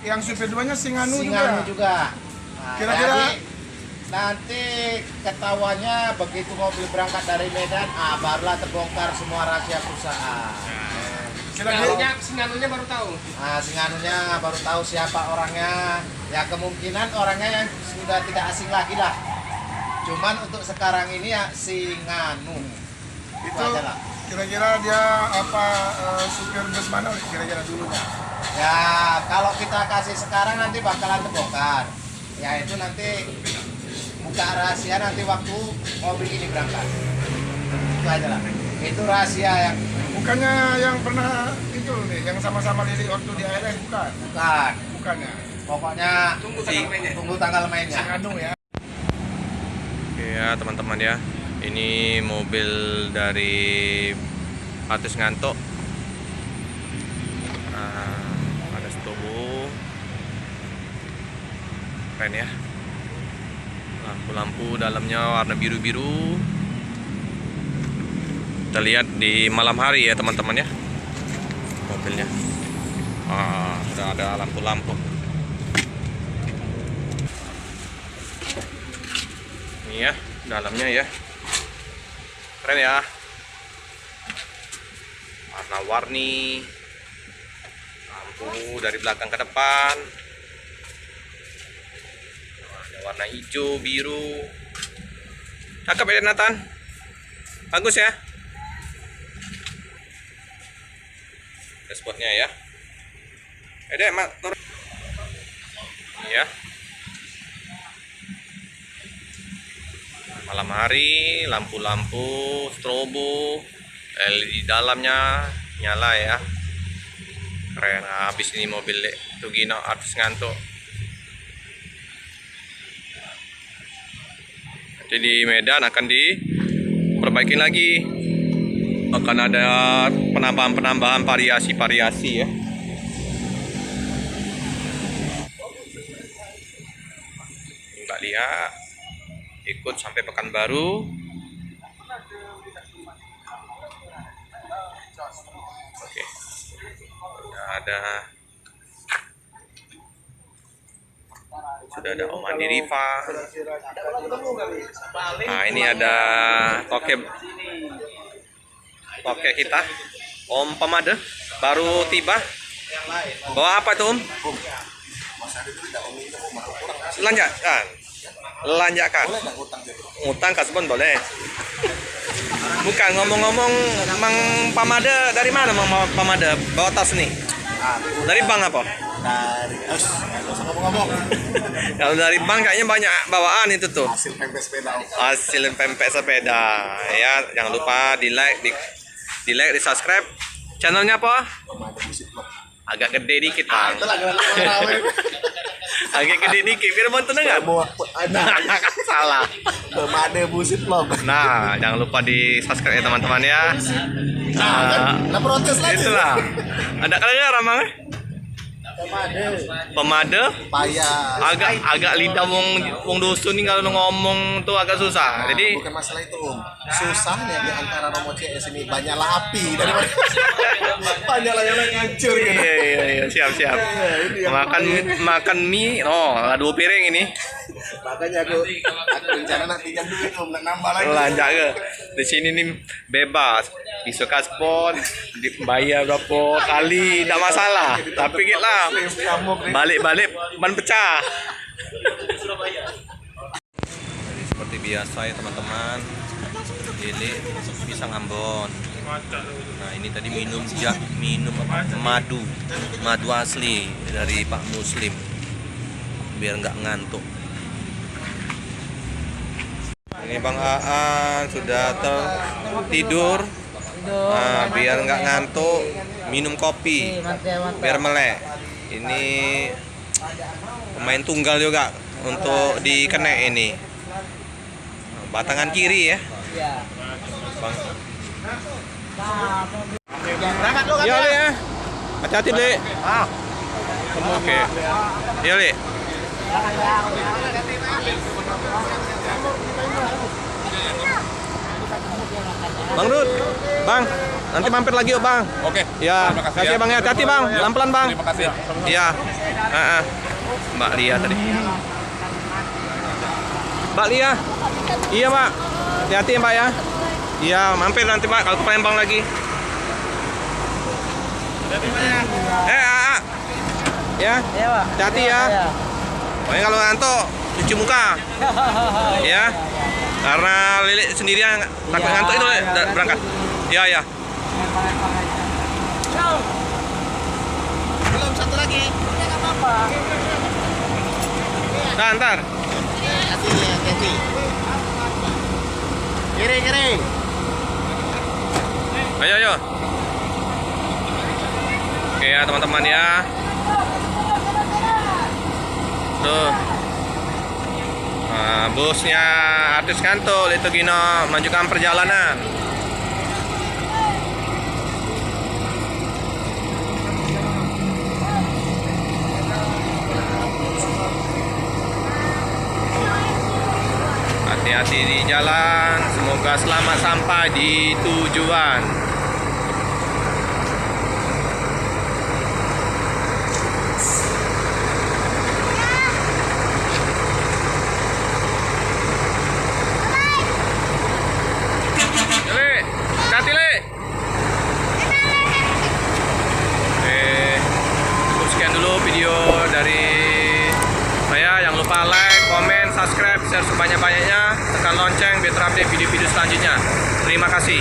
yang supir duanya Singanu juga. Nah, Kira-kira jadi nanti ketahuannya begitu mobil berangkat dari Medan, barulah terbongkar semua rahasia perusahaan. Singanunya baru tahu. Singanunya baru tahu siapa orangnya. Ya kemungkinan orangnya yang sudah tidak asing lagi lah. Cuman untuk sekarang ini ya Singanu. Itu aja lah. Kira-kira dia apa supir bus mana kira-kira dulunya? Ya kalau kita kasih sekarang nanti bakalan terbongkar. Ya itu nanti buka rahasia nanti waktu mobil ini berangkat. Itu aja lah. Itu rahasia yang bukannya yang pernah itu nih, yang sama-sama Lili waktu di ARS bukan? Bukannya. Pokoknya tunggu tanggal mainnya. Singanu ya. Oke ya teman-teman ya. Ini mobil dari Atus Ngantuk. Ada strobo. Keren ya. Lampu-lampu dalamnya warna biru-biru. Kita lihat di malam hari ya teman-teman ya. Mobilnya. Sudah ada lampu-lampu. Ini ya dalamnya ya. Keren ya. Warna-warni. Lampu dari belakang ke depan. Ada warna hijau, biru. Cakep ya Nathan. Bagus ya. Dashboardnya ya. Dek, mak turun. Ya. Malam hari, lampu-lampu, strobo, LED dalamnya nyala ya. Keren. Habis ini mobil Tugino Atus Ngantuk. Nanti di Medan akan diperbaiki lagi. Akan ada penambahan variasi-variasi ya. Mbak Lia ikut sampai Pekanbaru. Oke. Sudah ada Om Andi Riva. Nah, ini ada toke kita. Om Pemade baru tiba. Bawa apa tuh Om? Lanjakan. Utang kasbon boleh. Bukan ngomong-ngomong, Mang Pamade dari mana Mang Pamade? Bawa tas nih. Dari bank apa? Ngomong-ngomong. Kalau dari bank kayaknya banyak bawaan itu tuh. Hasil pempek sepeda. Hasil pempek sepeda. Ya, jangan lupa di like, di subscribe. Channelnya apa? Agak gede dikit Bang. Agak gede dikit biar bantu enggak? Salah. Pemade busit vlog. Nah, jangan lupa di subscribe ya teman-teman ya. Nah, protes lagi. Itulah. Ada kalian ramang? Pemade Payah. agak lidah wong dusun nih kalau ngomong tuh agak susah. Jadi Bukan masalah itu Om. Susahnya di antara Romo CS ini banyaklah api daripada banyaklah yang ngancur gitu. Iya, siap. Makan mie, ada 2 piring ini. Makanya aku rencana nanti pinjam duit Om, nambah lagi. Belanja ke di sini nih bebas, bisa kaspon, dibayar berapa kali, tidak masalah. Tapi kita balik ban pecah. Jadi seperti biasa ya teman-teman, Lili pisang Ambon. Nah ini tadi minum madu asli dari Pak Muslim, biar nggak ngantuk. Ini Bang Aan sudah tertidur. Nah, biar nggak ngantuk, minum kopi biar melek. Ini pemain tunggal juga untuk dikenek ini. Batangan kiri ya. Bang. Iya Le ya. Hati-hati Le. Oke. Iya Le. Bang Rud, Bang, nanti mampir lagi yuk Bang. Oke. Ya, Terima kasih kasih ya. Bang ya, hati-hati Bang, pelan-pelan Bang. Terima kasih. Iya. Mbak Lia tadi. Mbak Lia. Iya Mbak. Hati-hati ya Mbak ya. Iya, mampir nanti Mbak kalau ke Palembang lagi. Ya. Iya, Pak. Hati-hati ya. Pokoknya kalau ngantuk cuci muka. Ya. Karena Lilik sendirian takut ngantuk itu berangkat. Iya, ya. Belum satu lagi. Nah, ntar. Hati-hati. Kiri. Ayo. Oke ya teman-teman ya. Tuh. Nah, busnya artis Kantul itu Gino melanjutkan perjalanan. Hati-hati di jalan, semoga selamat sampai di tujuan. Hati-hati, Le. Oke, cukup sekian dulu video dari saya. Jangan lupa like, komen, subscribe, share sebanyak-banyaknya, tekan lonceng biar terupdate video-video selanjutnya. Terima kasih.